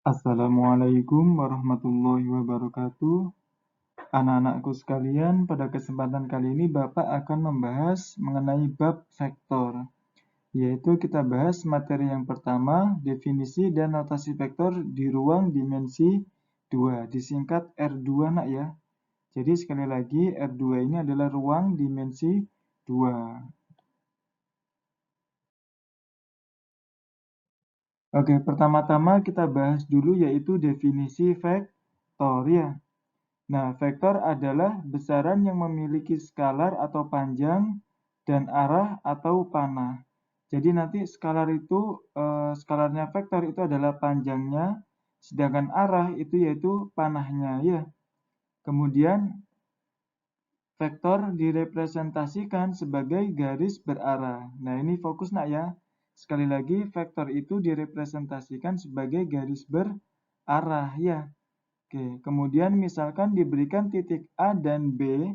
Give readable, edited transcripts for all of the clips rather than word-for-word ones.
Assalamualaikum warahmatullahi wabarakatuh. Anak-anakku sekalian, pada kesempatan kali ini Bapak akan membahas mengenai bab vektor, yaitu kita bahas materi yang pertama, definisi dan notasi vektor di ruang dimensi 2, disingkat R2 nak ya. Jadi sekali lagi R2 ini adalah ruang dimensi 2. Oke, pertama-tama kita bahas dulu yaitu definisi vektor ya. Nah, vektor adalah besaran yang memiliki skalar atau panjang dan arah atau panah. Jadi nanti skalar itu, skalarnya vektor itu adalah panjangnya, sedangkan arah itu yaitu panahnya ya. Kemudian vektor direpresentasikan sebagai garis berarah. Nah, ini fokus nak ya. Sekali lagi, vektor itu direpresentasikan sebagai garis berarah ya. Oke, kemudian misalkan diberikan titik A dan B,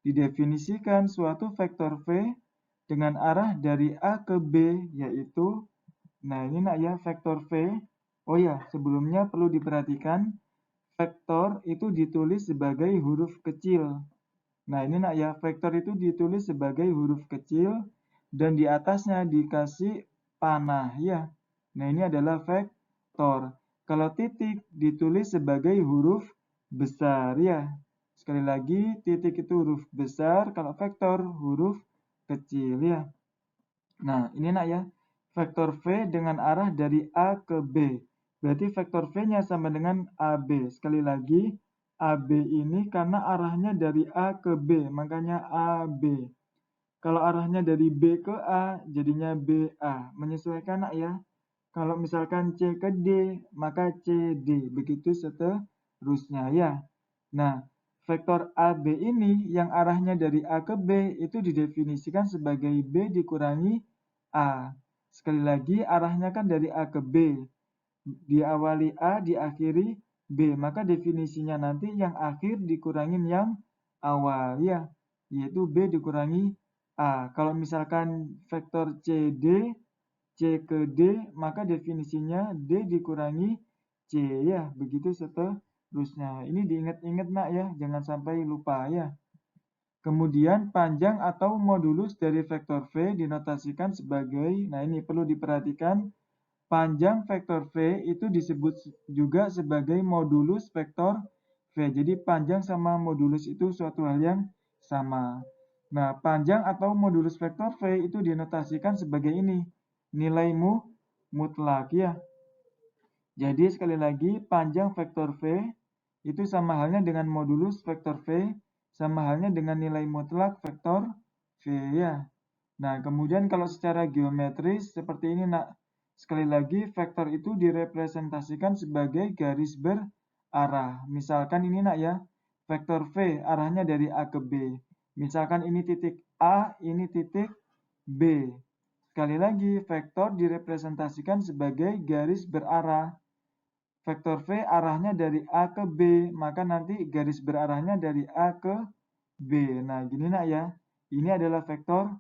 didefinisikan suatu vektor V dengan arah dari A ke B, yaitu, nah ini nak ya, vektor V. Oh ya, sebelumnya perlu diperhatikan, vektor itu ditulis sebagai huruf kecil. Nah ini nak ya, vektor itu ditulis sebagai huruf kecil, dan di atasnya dikasih panah ya. Nah ini adalah vektor. Kalau titik ditulis sebagai huruf besar ya. Sekali lagi, titik itu huruf besar, kalau vektor huruf kecil ya. Nah, ini nak ya, vektor V dengan arah dari A ke B. Berarti vektor V-nya sama dengan AB. Sekali lagi, AB ini karena arahnya dari A ke B, makanya AB. Kalau arahnya dari B ke A, jadinya BA. Menyesuaikan nak ya. Kalau misalkan C ke D, maka CD. Begitu seterusnya ya. Nah, vektor AB ini yang arahnya dari A ke B itu didefinisikan sebagai B dikurangi A. Sekali lagi, arahnya kan dari A ke B. Diawali A, diakhiri B. Maka definisinya nanti yang akhir dikurangin yang awal ya. Yaitu B dikurangi A. Kalau misalkan vektor CD, C ke D, maka definisinya D dikurangi C ya. Begitu seterusnya. Ini diingat-ingat nak ya, jangan sampai lupa ya. Kemudian panjang atau modulus dari vektor V dinotasikan sebagai, nah ini perlu diperhatikan, panjang vektor V itu disebut juga sebagai modulus vektor V. Jadi panjang sama modulus itu suatu hal yang sama. Nah, panjang atau modulus vektor V itu dinotasikan sebagai ini, nilai mutlak ya. Jadi sekali lagi, panjang vektor V itu sama halnya dengan modulus vektor V, sama halnya dengan nilai mutlak vektor V ya. Nah, kemudian kalau secara geometris seperti ini nak. Sekali lagi, vektor itu direpresentasikan sebagai garis berarah. Misalkan ini nak ya, vektor V arahnya dari A ke B. Misalkan ini titik A, ini titik B. Sekali lagi, vektor direpresentasikan sebagai garis berarah. Vektor V arahnya dari A ke B, maka nanti garis berarahnya dari A ke B. Nah, gini nak ya. Ini adalah vektor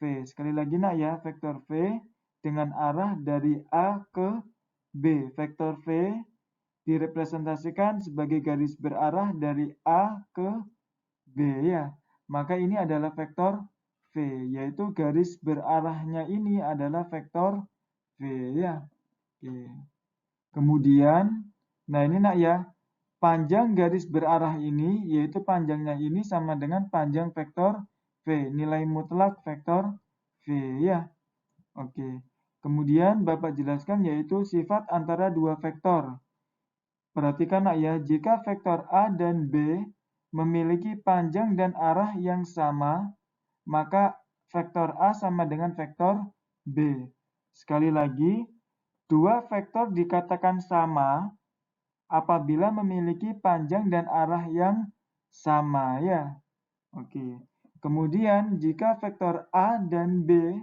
V. Sekali lagi nak ya, vektor V dengan arah dari A ke B. Vektor V direpresentasikan sebagai garis berarah dari A ke B ya. Maka ini adalah vektor V, yaitu garis berarahnya ini adalah vektor V ya. Oke. Kemudian, nah ini nak ya, panjang garis berarah ini, yaitu panjangnya ini sama dengan panjang vektor V, nilai mutlak vektor V ya. Oke. Kemudian Bapak jelaskan yaitu sifat antara dua vektor. Perhatikan nak ya, jika vektor A dan B memiliki panjang dan arah yang sama, maka vektor A sama dengan vektor B. Sekali lagi, dua vektor dikatakan sama apabila memiliki panjang dan arah yang sama ya. Oke. Kemudian jika vektor A dan B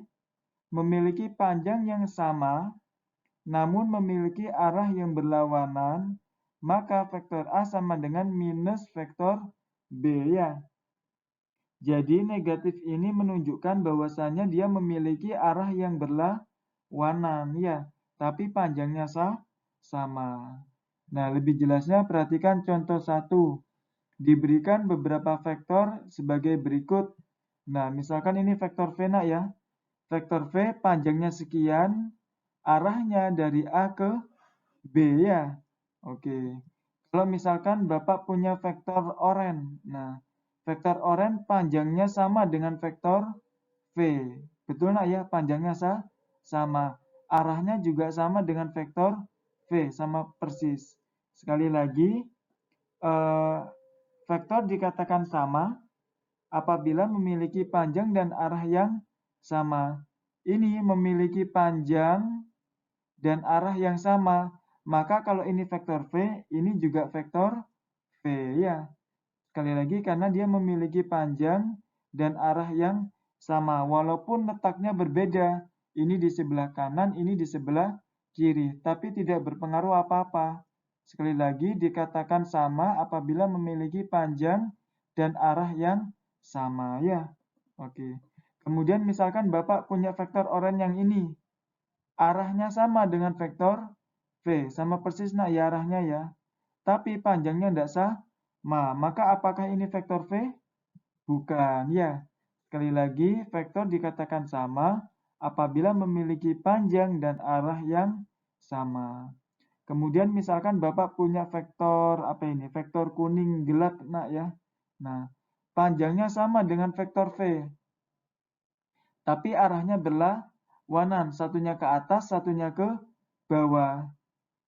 memiliki panjang yang sama namun memiliki arah yang berlawanan, maka vektor A sama dengan minus vektor B ya. Jadi negatif ini menunjukkan bahwasannya dia memiliki arah yang berlawanan ya, tapi panjangnya sama. Nah, lebih jelasnya perhatikan contoh 1. Diberikan beberapa vektor sebagai berikut. Nah, misalkan ini vektor V nak ya. Vektor V panjangnya sekian, arahnya dari A ke B ya. Oke. Kalau misalkan Bapak punya vektor oren. Nah, vektor oren panjangnya sama dengan vektor V. Betul nak ya? Panjangnya sama. Arahnya juga sama dengan vektor V, sama persis. Sekali lagi, vektor dikatakan sama apabila memiliki panjang dan arah yang sama. Ini memiliki panjang dan arah yang sama. Maka kalau ini vektor V, ini juga vektor V ya. Sekali lagi karena dia memiliki panjang dan arah yang sama. Walaupun letaknya berbeda. Ini di sebelah kanan, ini di sebelah kiri. Tapi tidak berpengaruh apa-apa. Sekali lagi dikatakan sama apabila memiliki panjang dan arah yang sama ya. Oke. Kemudian misalkan Bapak punya vektor oren yang ini. Arahnya sama dengan vektor V. Sama persis nak ya arahnya ya. Tapi panjangnya tidak sama. Maka apakah ini vektor V? Bukan, ya. Sekali lagi, vektor dikatakan sama apabila memiliki panjang dan arah yang sama. Kemudian misalkan Bapak punya vektor apa ini? Vektor kuning gelap nak ya. Nah, panjangnya sama dengan vektor V. Tapi arahnya berlawanan, satunya ke atas, satunya ke bawah.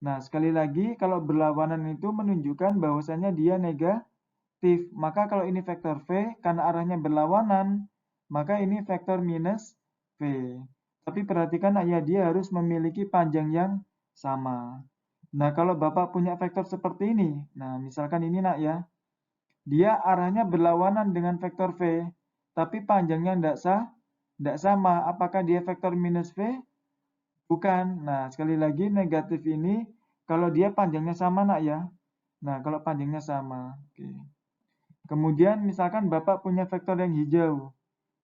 Nah, sekali lagi kalau berlawanan itu menunjukkan bahwasannya dia negatif. Maka kalau ini vektor V, karena arahnya berlawanan, maka ini vektor minus V. Tapi perhatikan ya, dia harus memiliki panjang yang sama. Nah, kalau Bapak punya vektor seperti ini, nah misalkan ini nak ya, dia arahnya berlawanan dengan vektor V, tapi panjangnya tidak sama. Apakah dia vektor minus V? Bukan. Nah, sekali lagi negatif ini, kalau dia panjangnya sama nak ya. Nah, kalau panjangnya sama. Oke. Kemudian misalkan Bapak punya vektor yang hijau.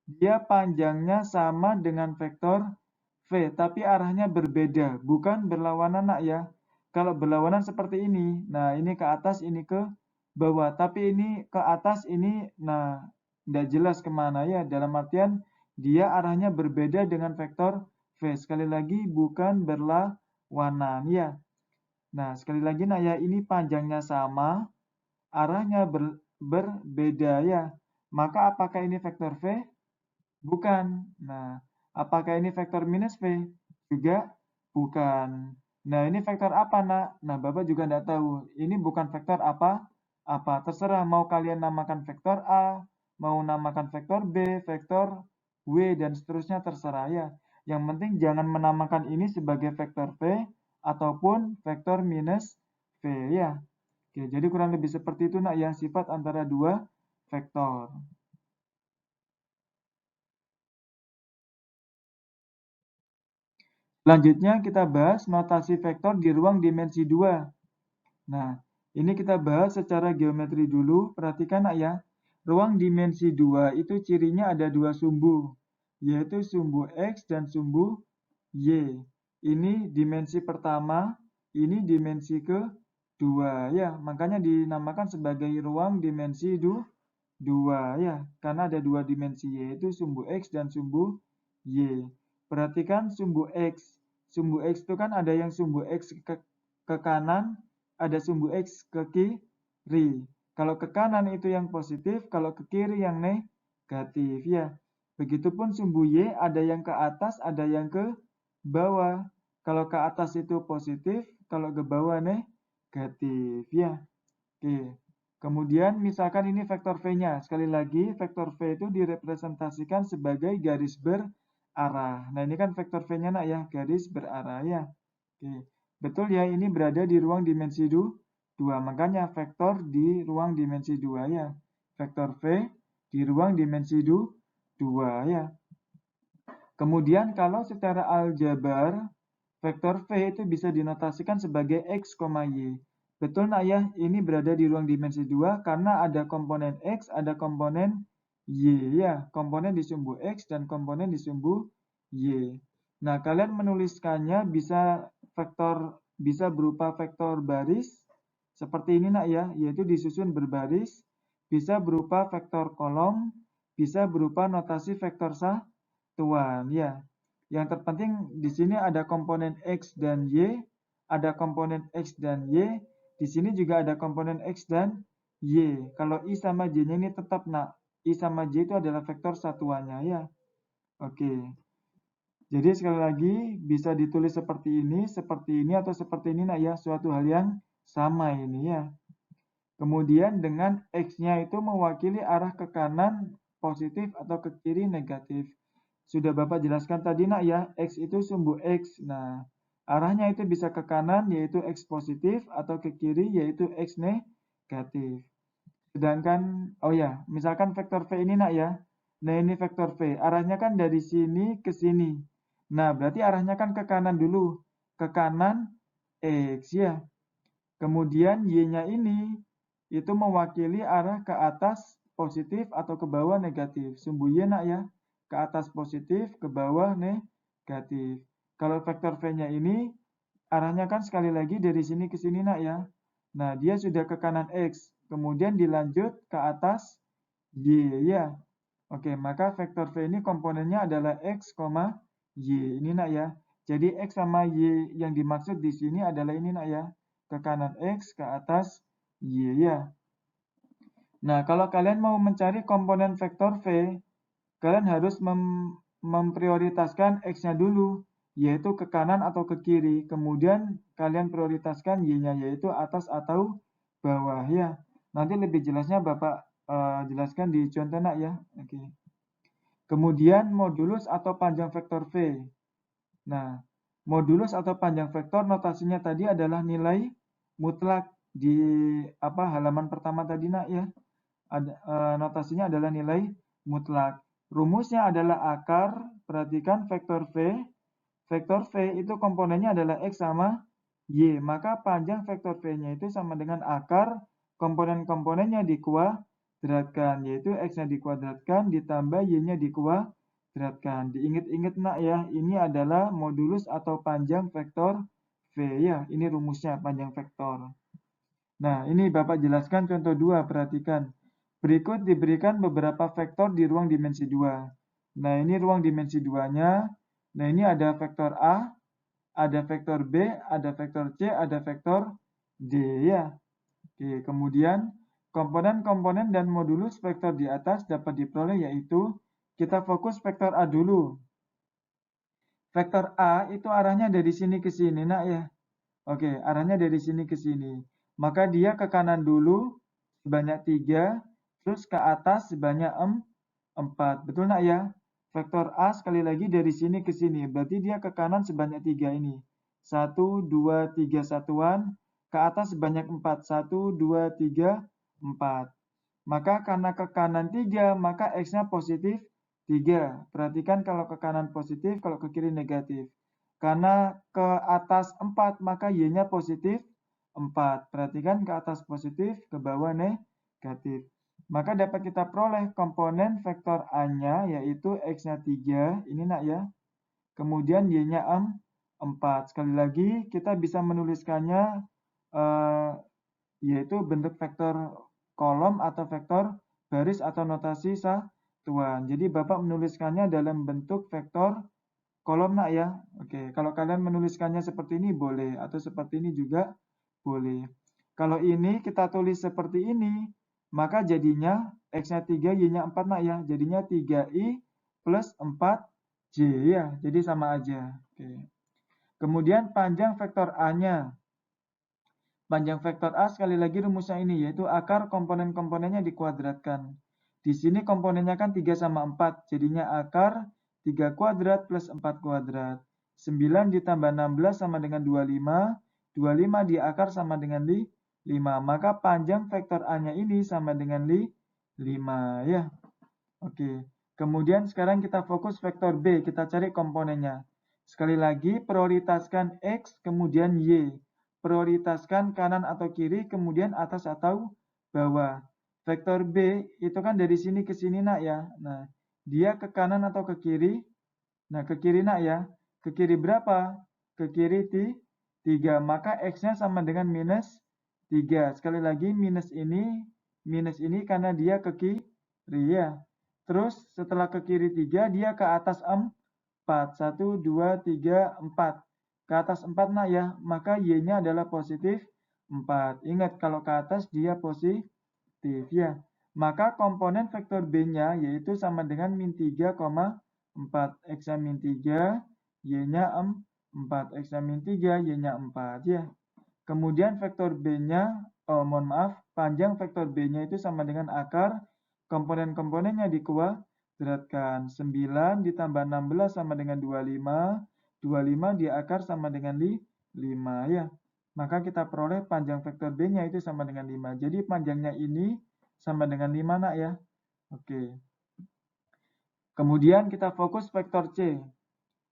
Dia panjangnya sama dengan vektor V, tapi arahnya berbeda, bukan berlawanan nak ya. Kalau berlawanan seperti ini, nah ini ke atas, ini ke bawah. Tapi ini ke atas, ini, nah tidak jelas kemana ya. Dalam artian dia arahnya berbeda dengan vektor V. Sekali lagi bukan berlawanan ya. Nah sekali lagi nak ya, ini panjangnya sama, arahnya berbeda ya. Maka apakah ini vektor V? Bukan. Nah, apakah ini vektor minus V? Juga bukan. Nah, ini vektor apa, nak? Nah, Bapak juga tidak tahu. Ini bukan vektor apa. Terserah mau kalian namakan vektor A, mau namakan vektor B, vektor W, dan seterusnya terserah ya. Yang penting jangan menamakan ini sebagai vektor V ataupun vektor minus V ya. Oke, jadi kurang lebih seperti itu nak ya, sifat antara dua vektor. Selanjutnya kita bahas notasi vektor di ruang dimensi 2. Nah, ini kita bahas secara geometri dulu. Perhatikan nak ya, ruang dimensi 2 itu cirinya ada dua sumbu, yaitu sumbu X dan sumbu Y. Ini dimensi pertama, ini dimensi kedua ya. Makanya dinamakan sebagai ruang dimensi 2 ya, karena ada dua dimensi, yaitu sumbu X dan sumbu Y. Perhatikan sumbu X. Sumbu X itu kan ada yang sumbu X ke kanan, ada sumbu X ke kiri. Kalau ke kanan itu yang positif, kalau ke kiri yang negatif ya. Begitupun sumbu Y ada yang ke atas, ada yang ke bawah. Kalau ke atas itu positif, kalau ke bawah negatif ya. Oke. Kemudian misalkan ini vektor V-nya. Sekali lagi, vektor V itu direpresentasikan sebagai garis berarah. Nah, ini kan vektor V-nya nak ya, garis berarah ya. Oke. Betul ya, ini berada di ruang dimensi 2. Makanya vektor di ruang dimensi 2 ya. Vektor V di ruang dimensi 2 ya. Kemudian kalau secara aljabar, vektor V itu bisa dinotasikan sebagai X, Y. Betul nak ya, ini berada di ruang dimensi 2 karena ada komponen X, ada komponen Y ya. Komponen di sumbu X dan komponen di sumbu Y. Nah, kalian menuliskannya bisa vektor bisa berupa vektor baris, seperti ini nak ya, yaitu disusun berbaris, bisa berupa vektor kolom, bisa berupa notasi vektor satuan ya. Yang terpenting di sini ada komponen X dan Y, ada komponen X dan Y, di sini juga ada komponen X dan Y. Kalau I sama J-nya ini tetap nak, I sama J itu adalah vektor satuannya ya. Oke. Jadi sekali lagi bisa ditulis seperti ini atau seperti ini nak ya, suatu hal yang sama ini ya. Kemudian dengan X-nya itu mewakili arah ke kanan positif atau ke kiri negatif. Sudah Bapak jelaskan tadi nak ya, X itu sumbu X. Nah, arahnya itu bisa ke kanan yaitu X positif atau ke kiri yaitu X negatif. Sedangkan, oh ya, misalkan vektor V ini nak ya. Nah ini vektor V, arahnya kan dari sini ke sini. Nah berarti arahnya kan ke kanan dulu. Ke kanan X ya. Kemudian Y-nya ini itu mewakili arah ke atas positif atau ke bawah negatif. Sumbu Y nak ya. Ke atas positif, ke bawah negatif. Kalau vektor V-nya ini arahnya kan sekali lagi dari sini ke sini nak ya. Nah dia sudah ke kanan X. Kemudian dilanjut ke atas Y ya. Oke, maka vektor V ini komponennya adalah X, Y. Ini nak ya. Jadi X sama Y yang dimaksud di sini adalah ini nak ya. Ke kanan X, ke atas Y ya. Nah, kalau kalian mau mencari komponen vektor V, kalian harus memprioritaskan X-nya dulu, yaitu ke kanan atau ke kiri. Kemudian kalian prioritaskan Y-nya, yaitu atas atau bawah ya. Nanti lebih jelasnya Bapak jelaskan di contoh nak ya. Oke. Kemudian modulus atau panjang vektor V. Nah, modulus atau panjang vektor notasinya tadi adalah nilai mutlak di halaman pertama tadi nak ya. Notasinya adalah nilai mutlak. Rumusnya adalah akar, perhatikan vektor V. Vektor V itu komponennya adalah X sama Y. Maka panjang vektor V-nya itu sama dengan akar, komponen-komponennya dikuadratkan. Yaitu X-nya dikuadratkan ditambah Y-nya dikuadratkan. Diingat-ingat nak ya, ini adalah modulus atau panjang vektor V ya. Ini rumusnya panjang vektor. Nah, ini Bapak jelaskan contoh 2, perhatikan. Berikut diberikan beberapa vektor di ruang dimensi 2. Nah, ini ruang dimensi 2-nya. Nah, ini ada vektor A, ada vektor B, ada vektor C, ada vektor D ya. Oke, kemudian komponen-komponen dan modulus vektor di atas dapat diperoleh yaitu kita fokus vektor A dulu. Vektor A itu arahnya dari sini ke sini nak ya. Oke, arahnya dari sini ke sini. Maka dia ke kanan dulu sebanyak 3, terus ke atas sebanyak 4. Betul nak ya? Vektor A sekali lagi dari sini ke sini. Berarti dia ke kanan sebanyak 3 ini. 1, 2, 3 satuan. Ke atas sebanyak 4. 1, 2, 3, 4. Maka karena ke kanan 3, maka X-nya positif 3. Perhatikan kalau ke kanan positif, kalau ke kiri negatif. Karena ke atas 4, maka Y-nya positif 4. Perhatikan ke atas positif, ke bawah negatif. Maka dapat kita peroleh komponen vektor A-nya, yaitu X-nya 3. Ini nak ya. Kemudian Y-nya 4. Sekali lagi, kita bisa menuliskannya yaitu bentuk vektor kolom atau vektor baris atau notasi satuan. Jadi Bapak menuliskannya dalam bentuk vektor kolom nak ya. Oke, kalau kalian menuliskannya seperti ini boleh atau seperti ini juga boleh. Kalau ini kita tulis seperti ini, maka jadinya X-nya 3, Y-nya 4 nak ya. Jadinya 3I plus 4J ya. Jadi sama aja. Oke. Kemudian panjang vektor A-nya. Panjang vektor A sekali lagi rumusnya ini, yaitu akar komponen-komponennya dikuadratkan. Di sini komponennya kan 3 sama 4, jadinya akar 3 kuadrat plus 4 kuadrat. 9 ditambah 16 sama dengan 25, 25 di akar sama dengan 5. Maka panjang vektor A-nya ini sama dengan 5 ya. Oke. Kemudian sekarang kita fokus vektor B, kita cari komponennya. Sekali lagi prioritaskan X kemudian Y. Prioritaskan kanan atau kiri, kemudian atas atau bawah. Vektor B itu kan dari sini ke sini nak ya. Nah, dia ke kanan atau ke kiri? Nah, ke kiri nak ya. Ke kiri berapa? Ke kiri 3. Maka X-nya sama dengan minus 3. Sekali lagi minus ini karena dia ke kiri ya. Terus setelah ke kiri 3, dia ke atas 4. 1, 2, 3, 4. Ke atas 4 nah ya, maka Y-nya adalah positif 4. Ingat kalau ke atas dia positif ya. Maka komponen vektor B-nya yaitu sama dengan min 3, 4. X-nya min 3, Y-nya 4. X-nya min 3, Y-nya 4 ya. Kemudian vektor B-nya, mohon maaf, panjang vektor B-nya itu sama dengan akar komponen-komponennya dikuadratkan. 9 ditambah 16 sama dengan 25. 25 di akar sama dengan 5 ya. Maka kita peroleh panjang vektor B-nya itu sama dengan 5. Jadi panjangnya ini sama dengan 5 nak ya. Oke. Kemudian kita fokus vektor C.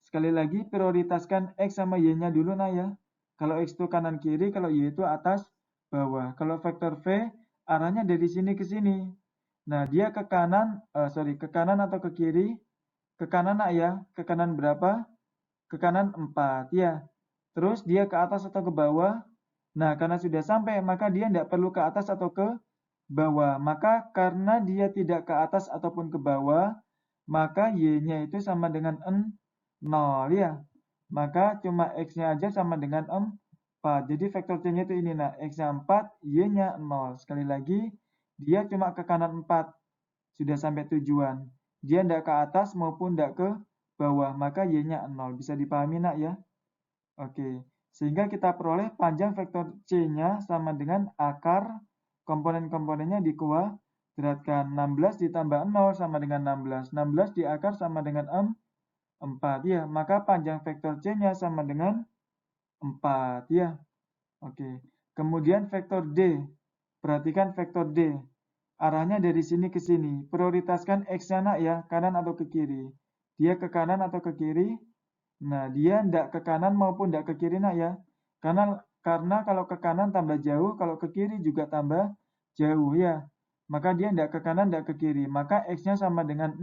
Sekali lagi prioritaskan X sama Y-nya dulu nah ya. Kalau X itu kanan kiri, kalau Y itu atas bawah. Kalau vektor V arahnya dari sini ke sini. Nah, dia ke kanan, ke kanan atau ke kiri? Ke kanan nak ya. Ke kanan berapa? Ke kanan 4 ya. Terus dia ke atas atau ke bawah? Nah, karena sudah sampai, maka dia tidak perlu ke atas atau ke bawah. Maka karena dia tidak ke atas ataupun ke bawah, maka Y-nya itu sama dengan 0 ya. Maka cuma X-nya aja sama dengan 4. Jadi vektor C-nya itu ini. Nah, X-nya 4, Y-nya 0. Sekali lagi, dia cuma ke kanan 4. Sudah sampai tujuan. Dia tidak ke atas maupun tidak ke bawah. Maka Y-nya 0. Bisa dipahami nak ya? Oke. Sehingga kita peroleh panjang vektor C-nya sama dengan akar komponen-komponennya dikuadratkan. 16 ditambah 0 sama dengan 16. 16 di akar sama dengan 4 ya. Maka panjang vektor C-nya sama dengan 4 ya. Oke. Kemudian vektor D. Perhatikan vektor D. Arahnya dari sini ke sini. Prioritaskan X-nya nak ya, kanan atau ke kiri. Dia ke kanan atau ke kiri? Nah, dia tidak ke kanan maupun tidak ke kiri nak ya. Karena kalau ke kanan tambah jauh, kalau ke kiri juga tambah jauh ya. Maka dia tidak ke kanan, tidak ke kiri. Maka X-nya sama dengan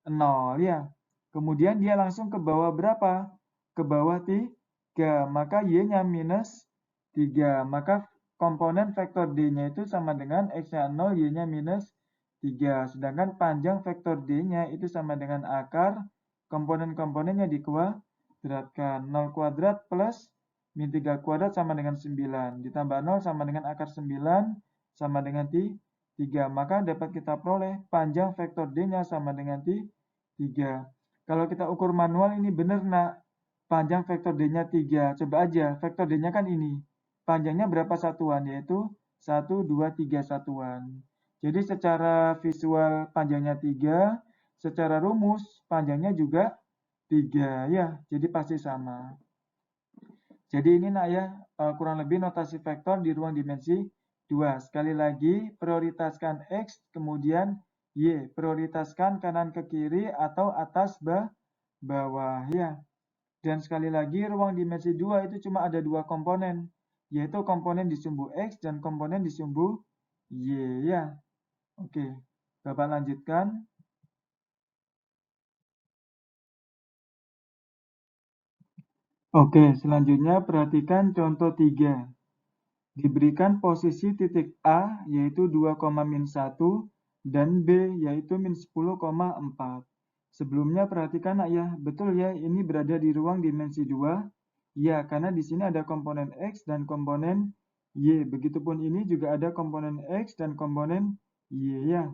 0 ya. Kemudian dia langsung ke bawah berapa? Ke bawah 3. Maka Y-nya minus 3. Maka komponen vektor D-nya itu sama dengan X-nya 0, Y-nya minus 3. Sedangkan panjang vektor D-nya itu sama dengan akar komponen-komponennya dikuadratkan. 0 kuadrat plus min 3 kuadrat sama dengan 9. Ditambah 0 sama dengan akar 9 sama dengan 3. Maka dapat kita peroleh panjang vektor D-nya sama dengan 3. Kalau kita ukur manual ini benar nak. Panjang vektor D-nya 3. Coba aja, vektor D-nya kan ini. Panjangnya berapa satuan? Yaitu 1, 2, 3 satuan. Jadi secara visual panjangnya 3, secara rumus panjangnya juga 3 ya. Jadi pasti sama. Jadi ini nak ya, kurang lebih notasi vektor di ruang dimensi 2. Sekali lagi, prioritaskan X, kemudian Y. Prioritaskan kanan ke kiri atau atas bawah ya. Dan sekali lagi, ruang dimensi 2 itu cuma ada 2 komponen, yaitu komponen di sumbu X dan komponen di sumbu Y ya. Oke, Bapak lanjutkan. Oke, selanjutnya perhatikan contoh 3. Diberikan posisi titik A yaitu 2,-1 dan B yaitu min 10,4. Sebelumnya perhatikan nak ya, betul ya ini berada di ruang dimensi 2. Ya, karena di sini ada komponen X dan komponen Y. Begitupun ini juga ada komponen X dan komponen Y ya.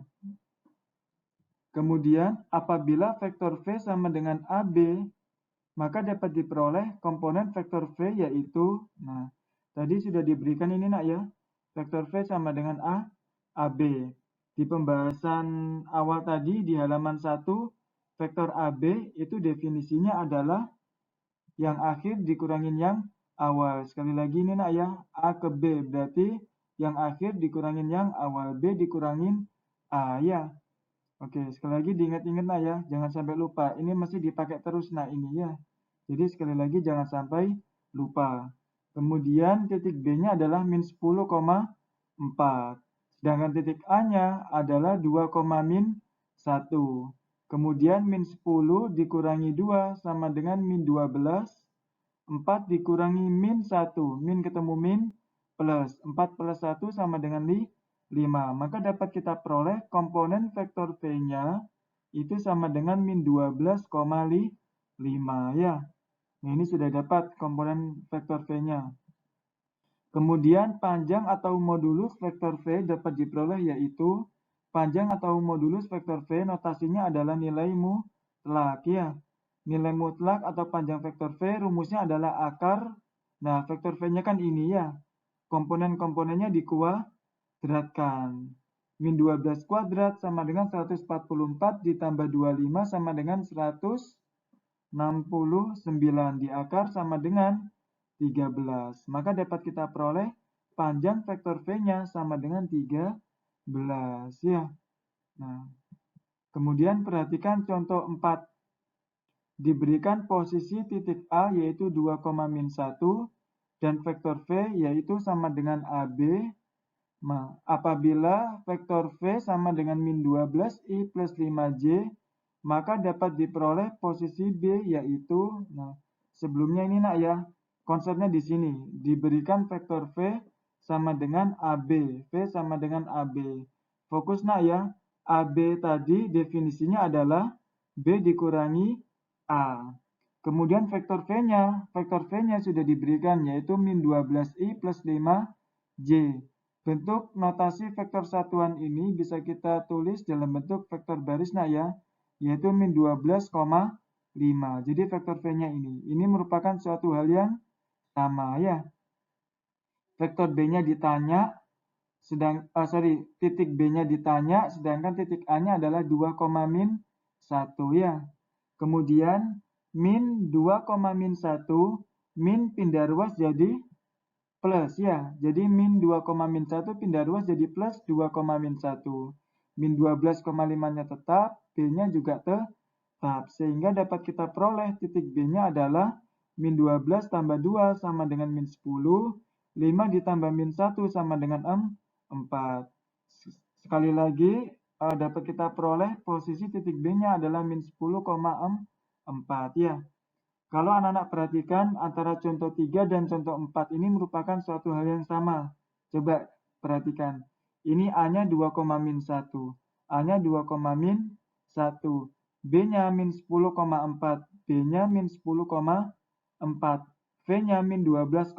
Kemudian apabila vektor V sama dengan AB, maka dapat diperoleh komponen vektor V yaitu, nah tadi sudah diberikan ini nak ya, vektor V sama dengan AB. Di pembahasan awal tadi di halaman 1, vektor AB itu definisinya adalah yang akhir dikurangin yang awal. Sekali lagi ini nak ya, A ke B berarti yang akhir dikurangin yang awal, B dikurangin A ya. Oke, sekali lagi diingat-ingat nah ya, jangan sampai lupa. Ini mesti dipakai terus nah ini ya. Jadi sekali lagi jangan sampai lupa. Kemudian titik B-nya adalah min 10,4. Sedangkan titik A-nya adalah 2,-1. Kemudian min 10 dikurangi 2 sama dengan min 12. 4 dikurangi min 1. Min ketemu min plus. 4 plus 1 sama dengan 5. Maka dapat kita peroleh komponen vektor V-nya itu sama dengan min 12,5 ya. Nah, ini sudah dapat komponen vektor V-nya. Kemudian panjang atau modulus vektor V dapat diperoleh yaitu panjang atau modulus vektor V notasinya adalah nilai mutlak ya. Nilai mutlak atau panjang vektor V rumusnya adalah akar. Nah, vektor V-nya kan ini ya. Komponen-komponennya dikuadratkan. Min 12 kuadrat sama dengan 144 ditambah 25 sama dengan 169. Di akar sama dengan 13. Maka dapat kita peroleh panjang vektor V-nya sama dengan 13 ya. Nah, kemudian perhatikan contoh 4. Diberikan posisi titik A yaitu 2,-1 dan vektor V yaitu sama dengan AB. Nah, apabila vektor V sama dengan min 12i plus 5j, maka dapat diperoleh posisi B yaitu, nah sebelumnya ini nak ya, konsepnya di sini, diberikan vektor V sama dengan AB, V sama dengan AB. Fokus nak ya, AB tadi definisinya adalah B dikurangi A. Kemudian vektor V-nya sudah diberikan yaitu min 12i plus 5j. Bentuk notasi vektor satuan ini bisa kita tulis dalam bentuk vektor baris nak ya, yaitu min 12,5. Jadi vektor V-nya ini merupakan suatu hal yang sama ya. Vektor B-nya ditanya, titik B-nya ditanya, sedangkan titik A-nya adalah 2,-1 ya. Kemudian min 2,-1, min pindah ruas jadi plus ya. Jadi min 2,-1 pindah ruas jadi plus 2,-1. Min 12,5-nya tetap, B-nya juga tetap. Sehingga dapat kita peroleh titik B-nya adalah min 12 tambah 2 sama dengan min 10. 5 ditambah min 1 sama dengan 4. Sekali lagi, dapat kita peroleh posisi titik B-nya adalah min 10,4 ya. Kalau anak-anak perhatikan antara contoh 3 dan contoh 4 ini merupakan suatu hal yang sama. Coba perhatikan. Ini A-nya 2,-1. A-nya 2,-1. B-nya min 10,4. B-nya min 10,4. V-nya min 12,5.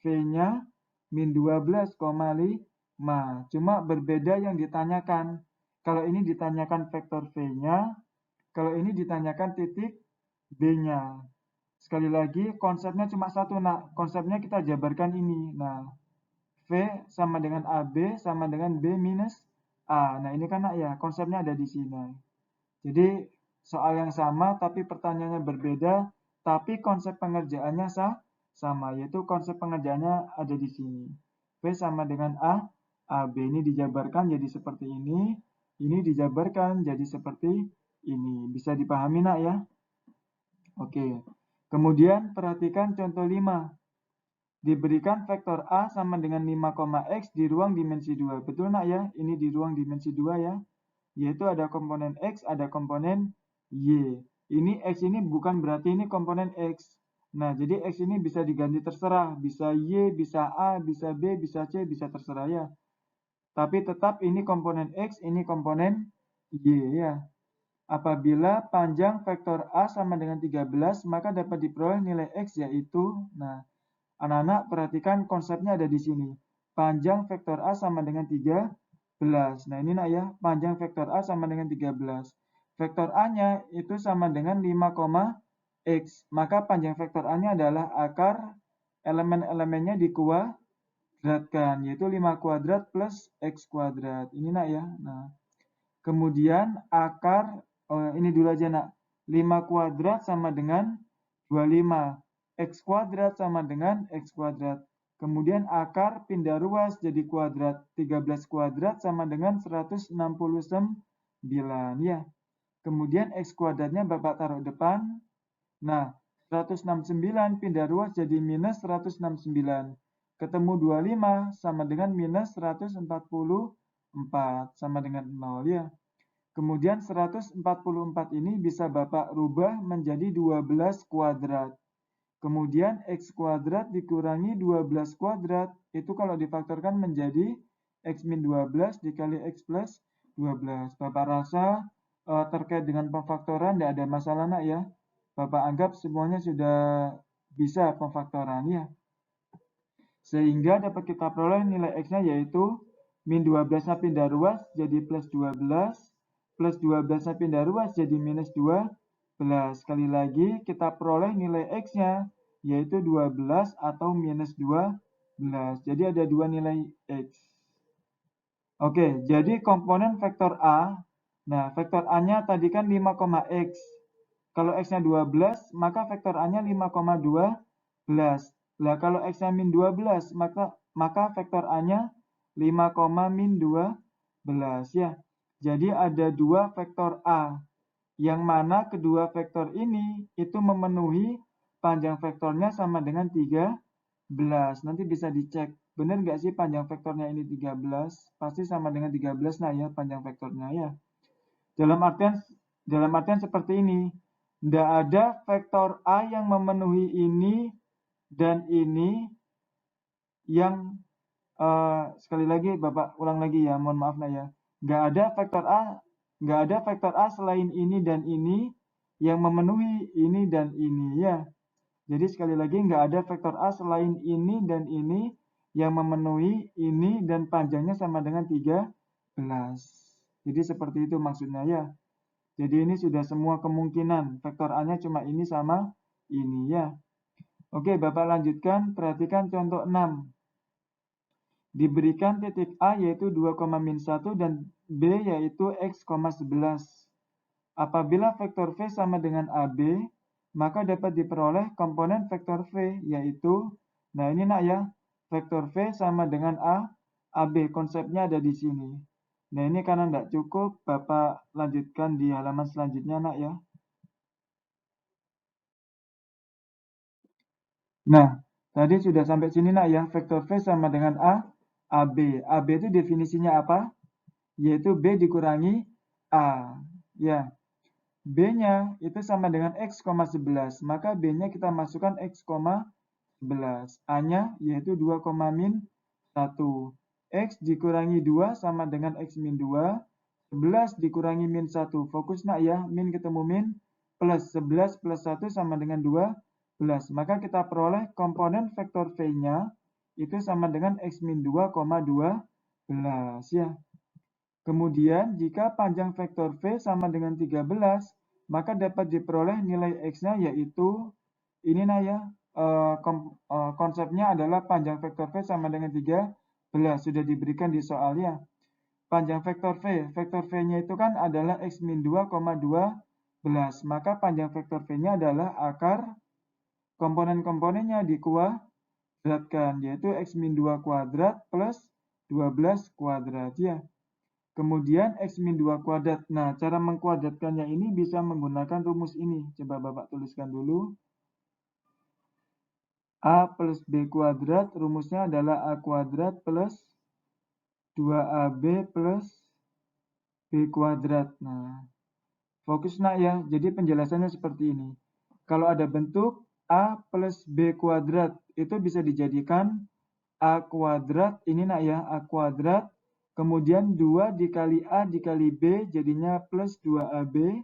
V-nya min 12,5. Cuma berbeda yang ditanyakan. Kalau ini ditanyakan vektor V-nya. Kalau ini ditanyakan titik B-nya. Sekali lagi, konsepnya cuma satu, nak. Konsepnya kita jabarkan ini. Nah, V sama dengan AB sama dengan B minus A. Nah, ini kan nak ya, konsepnya ada di sini. Jadi, soal yang sama tapi pertanyaannya berbeda, tapi konsep pengerjaannya sama, yaitu konsep pengerjaannya ada di sini. V sama dengan A, AB ini dijabarkan jadi seperti ini dijabarkan jadi seperti ini. Bisa dipahami nak ya? Oke, kemudian perhatikan contoh 5. Diberikan vektor A sama dengan 5,x di ruang dimensi 2. Betul nak ya? Ini di ruang dimensi 2 ya. Yaitu ada komponen x, ada komponen y. Ini x ini bukan berarti ini komponen x. Nah, jadi x ini bisa diganti terserah. Bisa y, bisa a, bisa b, bisa c, bisa terserah ya. Tapi tetap ini komponen x, ini komponen y ya. Apabila panjang vektor A sama dengan 13, maka dapat diperoleh nilai X yaitu, nah, anak-anak perhatikan konsepnya ada di sini. Panjang vektor A sama dengan 13. Nah, ini nak ya, panjang vektor A sama dengan 13. Vektor A-nya itu sama dengan 5,x. Maka panjang vektor A-nya adalah akar elemen-elemennya dikuadratkan, yaitu 5 kuadrat plus x kuadrat. Ini nak ya. Nah, kemudian akar ini dulu aja nak. 5 kuadrat sama dengan 25. X kuadrat sama dengan X kuadrat. Kemudian akar pindah ruas jadi kuadrat. 13 kuadrat sama dengan 169 ya. Kemudian X kuadratnya Bapak taruh depan. Nah, 169 pindah ruas jadi minus 169. Ketemu 25 sama dengan minus 144 sama dengan 0 ya. Kemudian 144 ini bisa Bapak rubah menjadi 12 kuadrat. Kemudian X kuadrat dikurangi 12 kuadrat. Itu kalau difaktorkan menjadi X min 12 dikali X plus 12. Bapak rasa terkait dengan pemfaktoran tidak ada masalah nak ya. Bapak anggap semuanya sudah bisa pemfaktoran ya. Sehingga dapat kita peroleh nilai X-nya yaitu min 12-nya pindah ruas jadi plus 12. Plus 12-nya pindah ruas jadi minus 12. Sekali lagi kita peroleh nilai X-nya yaitu 12 atau minus 12. Jadi ada dua nilai X. Oke, jadi komponen vektor A. Nah, vektor A-nya tadi kan 5,X. Kalau X-nya 12, maka vektor A-nya 5,12. Nah, kalau X-nya min 12, maka vektor A-nya 5, min 12 ya. Jadi ada dua vektor A. Yang mana kedua vektor ini itu memenuhi panjang vektornya sama dengan 13. Nanti bisa dicek. Benar nggak sih panjang vektornya ini 13? Pasti sama dengan 13 nah ya panjang vektornya ya. Dalam artian seperti ini. Tidak ada vektor A yang memenuhi ini dan ini yang sekali lagi Bapak ulang lagi ya, mohon maaf nah ya. Nggak ada vektor A selain ini dan ini yang memenuhi ini dan ini ya. Jadi sekali lagi nggak ada vektor A selain ini dan ini yang memenuhi ini dan panjangnya sama dengan 13. Jadi seperti itu maksudnya ya. Jadi ini sudah semua kemungkinan. Vektor A-nya cuma ini sama ini ya. Oke, Bapak lanjutkan. Perhatikan contoh 6. Diberikan titik A yaitu 2,-1 dan B yaitu X,11. Apabila vektor V sama dengan AB, maka dapat diperoleh komponen vektor V yaitu, nah ini nak ya, vektor V sama dengan AB. Konsepnya ada di sini. Nah ini karena tidak cukup, Bapak lanjutkan di halaman selanjutnya nak ya. Nah, tadi sudah sampai sini nak ya, vektor V sama dengan AB. AB itu definisinya apa? Yaitu B dikurangi A. Ya, B-nya itu sama dengan X,11. Maka B-nya kita masukkan X,11. A-nya yaitu 2,-1. X dikurangi 2 sama dengan X min 2. 11 dikurangi min 1. Fokus nak ya, min ketemu min. Plus 11 plus 1 sama dengan 12. Maka kita peroleh komponen vektor V-nya itu sama dengan X min 2,12 ya. Kemudian jika panjang vektor V sama dengan 13, maka dapat diperoleh nilai X-nya yaitu ini nah ya, konsepnya adalah panjang vektor V sama dengan 13, sudah diberikan di soal ya. Panjang vektor V-nya itu kan adalah X min 2,12, maka panjang vektor V-nya adalah akar komponen-komponennya dikuadratkan, yaitu X min 2 kuadrat plus 12 kuadrat ya. Kemudian X min 2 kuadrat. Nah, cara mengkuadratkannya ini bisa menggunakan rumus ini. Coba Bapak tuliskan dulu. A plus B kuadrat, rumusnya adalah A kuadrat plus 2AB plus B kuadrat. Nah, fokus nak ya. Jadi penjelasannya seperti ini. Kalau ada bentuk A plus B kuadrat, itu bisa dijadikan A kuadrat, ini nak ya, A kuadrat. Kemudian 2 dikali A dikali B jadinya plus 2AB.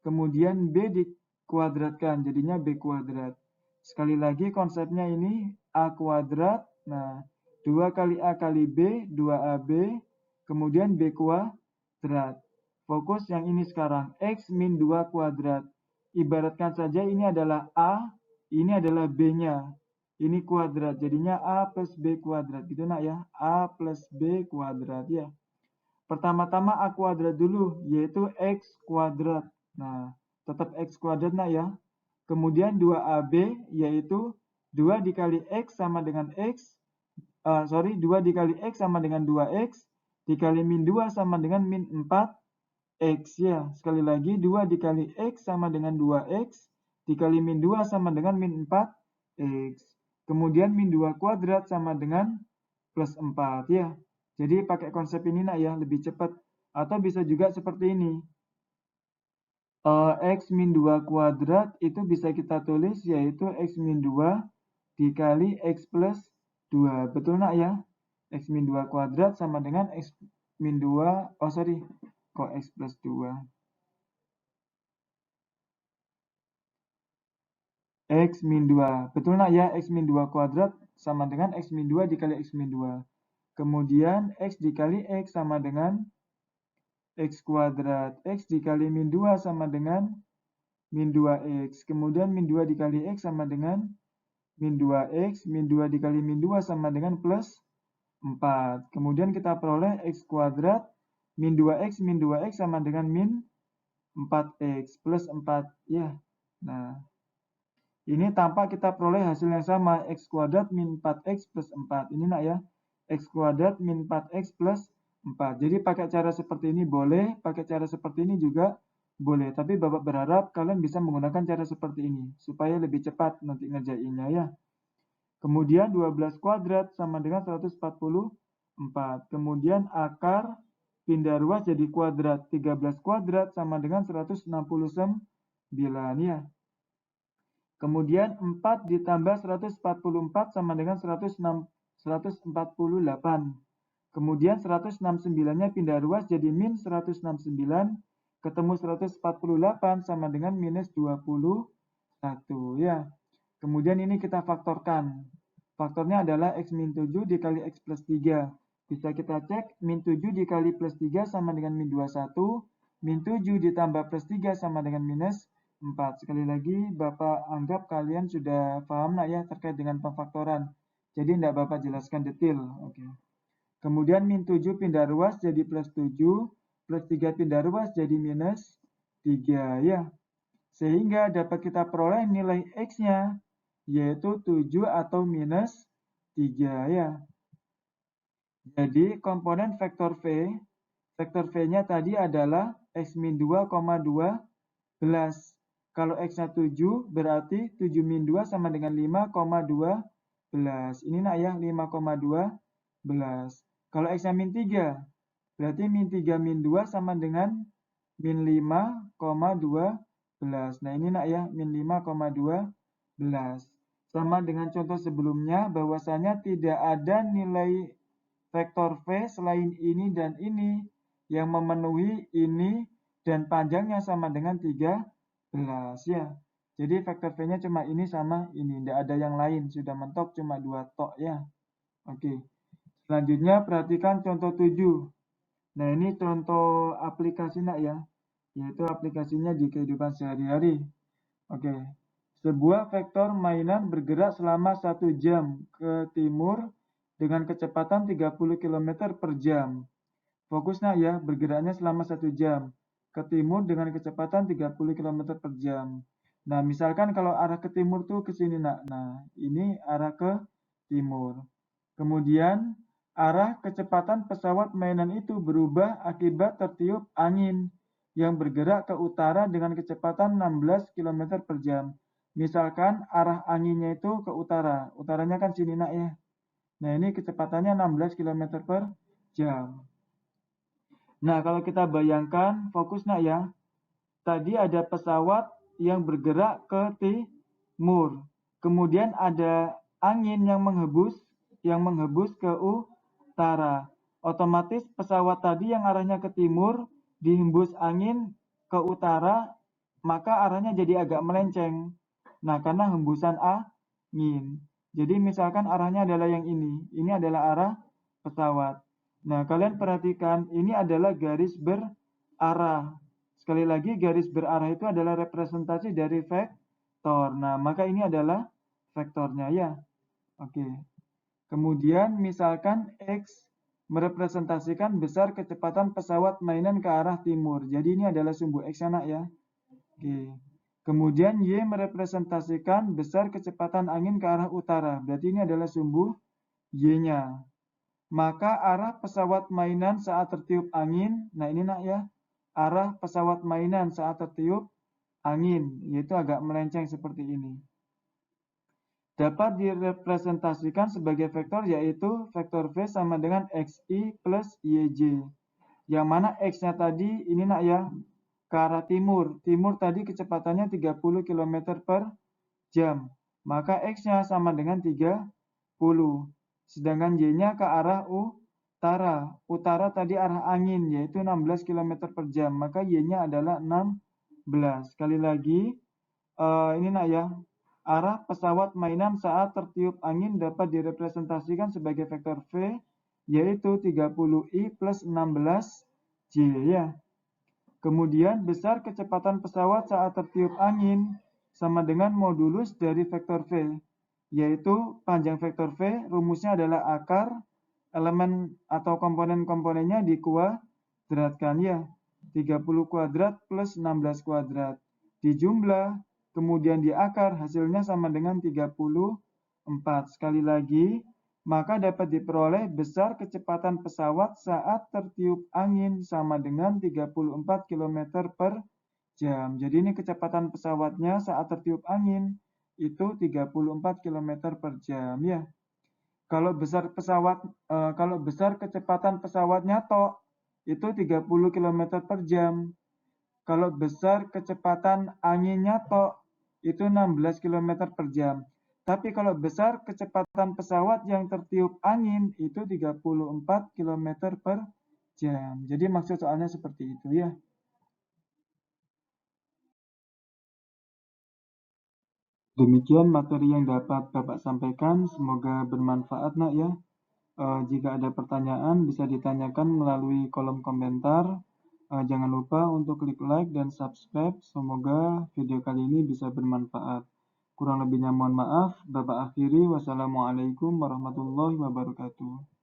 Kemudian B dikuadratkan jadinya B kuadrat. Sekali lagi konsepnya ini A kuadrat. Nah, 2 kali A kali B, 2AB. Kemudian B kuadrat. Fokus yang ini sekarang. X min 2 kuadrat. Ibaratkan saja ini adalah A, ini adalah B-nya. Ini kuadrat, jadinya A plus B kuadrat. Gitu nak ya, A plus B kuadrat ya. Pertama-tama A kuadrat dulu, yaitu X kuadrat. Nah, tetap X kuadrat nak ya. Kemudian 2AB, yaitu 2 dikali X sama dengan X. 2 dikali X sama dengan 2X. Dikali min 2 sama dengan min 4X ya. Sekali lagi, 2 dikali X sama dengan 2X. Dikali min 2 sama dengan min 4X. Kemudian min 2 kuadrat sama dengan plus 4 ya. Jadi pakai konsep ini nak ya, lebih cepat. Atau bisa juga seperti ini. X min 2 kuadrat itu bisa kita tulis yaitu X min 2 dikali X plus 2. Betul nak ya? X min 2 kuadrat sama dengan X min 2, kok X plus 2. X min 2. Betul nak ya? X min 2 kuadrat sama dengan X min 2 dikali X min 2. Kemudian X dikali X sama dengan X kuadrat. X dikali min 2 sama dengan min 2X. Kemudian min 2 dikali X sama dengan min 2X. Min 2 dikali min 2 sama dengan plus 4. Kemudian kita peroleh X kuadrat. Min 2X, min 2X sama dengan min 4X plus 4. Ya. Nah, ini tampak kita peroleh hasil yang sama. X kuadrat min 4X plus 4. Ini nak ya. X kuadrat min 4X plus 4. Jadi pakai cara seperti ini boleh, pakai cara seperti ini juga boleh. Tapi Bapak berharap kalian bisa menggunakan cara seperti ini, supaya lebih cepat nanti ngerjainnya ya. Kemudian 12 kuadrat sama dengan 144. Kemudian akar pindah ruas jadi kuadrat. 13 kuadrat sama dengan 169 ya. Kemudian 4 ditambah 144 sama dengan 148. Kemudian 169-nya pindah ruas jadi min 169. Ketemu 148 sama dengan minus 21 ya. Kemudian ini kita faktorkan. Faktornya adalah X min 7 dikali X plus 3. Bisa kita cek min 7 dikali plus 3 sama dengan min 21. Min 7 ditambah plus 3 sama dengan minus 4. Sekali lagi Bapak anggap kalian sudah paham nak ya terkait dengan pemfaktoran. Jadi tidak Bapak jelaskan detail. Oke. Kemudian min 7 pindah ruas jadi plus 7. Plus 3 pindah ruas jadi minus 3 ya. Sehingga dapat kita peroleh nilai X-nya yaitu 7 atau minus 3 ya. Jadi komponen vektor V-nya tadi adalah X min 2, 12. Kalau X-nya 7 berarti 7 min 2 sama dengan 5,12. Ini nak ya 5,12. Kalau X-nya min 3 berarti min 3 min 2 sama dengan min 5,12. Nah ini nak ya min 5,12. Sama dengan contoh sebelumnya bahwasanya tidak ada nilai vektor V selain ini dan ini yang memenuhi ini dan panjangnya sama dengan 13 ya. Jadi vektor V-nya cuma ini sama ini, tidak ada yang lain, sudah mentok cuma 2 tok ya. Oke. Selanjutnya perhatikan contoh 7. Nah, ini contoh aplikasi nak ya, yaitu aplikasinya di kehidupan sehari-hari. Oke. Sebuah vektor mainan bergerak selama 1 jam ke timur dengan kecepatan 30 km per jam. Fokus nak ya, bergeraknya selama 1 jam ke timur dengan kecepatan 30 km per jam. Nah, misalkan kalau arah ke timur tuh ke sini nak. Nah, ini arah ke timur. Kemudian arah kecepatan pesawat mainan itu berubah akibat tertiup angin yang bergerak ke utara dengan kecepatan 16 km per jam. Misalkan arah anginnya itu ke utara. Utaranya kan sini nak ya. Nah, ini kecepatannya 16 km per jam. Nah, kalau kita bayangkan, fokus nak ya. Tadi ada pesawat yang bergerak ke timur. Kemudian ada angin yang menghembus ke utara. Otomatis pesawat tadi yang arahnya ke timur dihembus angin ke utara, maka arahnya jadi agak melenceng. Nah, karena hembusan angin. Jadi misalkan arahnya adalah yang ini adalah arah pesawat. Nah, kalian perhatikan ini adalah garis berarah. Sekali lagi garis berarah itu adalah representasi dari vektor. Nah, maka ini adalah vektornya ya. Oke. Kemudian misalkan X merepresentasikan besar kecepatan pesawat mainan ke arah timur. Jadi ini adalah sumbu X anak ya. Oke. Kemudian Y merepresentasikan besar kecepatan angin ke arah utara. Berarti ini adalah sumbu Y-nya. Maka arah pesawat mainan saat tertiup angin, nah ini nak ya, arah pesawat mainan saat tertiup angin, yaitu agak melenceng seperti ini. Dapat direpresentasikan sebagai vektor yaitu vektor V sama dengan XI plus YJ. Yang mana X-nya tadi ini nak ya, ke arah timur. Timur tadi kecepatannya 30 km per jam. Maka X-nya sama dengan 30. Sedangkan Y-nya ke arah utara. Utara tadi arah angin, yaitu 16 km per jam. Maka Y-nya adalah 16. Sekali lagi, ini nak ya. Arah pesawat mainan saat tertiup angin dapat direpresentasikan sebagai vektor V, yaitu 30I plus 16J ya. Kemudian besar kecepatan pesawat saat tertiup angin sama dengan modulus dari vektor V, yaitu panjang vektor V rumusnya adalah akar elemen atau komponen-komponennya dikuadratkan ya. 30 kuadrat plus 16 kuadrat. Dijumlah, kemudian diakar, hasilnya sama dengan 34. Sekali lagi, maka dapat diperoleh besar kecepatan pesawat saat tertiup angin sama dengan 34 km per jam. Jadi ini kecepatan pesawatnya saat tertiup angin itu 34 km per jam ya. Kalau besar kecepatan pesawatnya tok itu 30 km per jam. Kalau besar kecepatan anginnya tok itu 16 km per jam. Tapi kalau besar kecepatan pesawat yang tertiup angin itu 34 km per jam. Jadi maksud soalnya seperti itu ya. Demikian materi yang dapat Bapak sampaikan, semoga bermanfaat nak ya. Jika ada pertanyaan bisa ditanyakan melalui kolom komentar. Jangan lupa untuk klik like dan subscribe. Semoga video kali ini bisa bermanfaat. Kurang lebihnya mohon maaf. Bapak akhiri. Wassalamualaikum warahmatullahi wabarakatuh.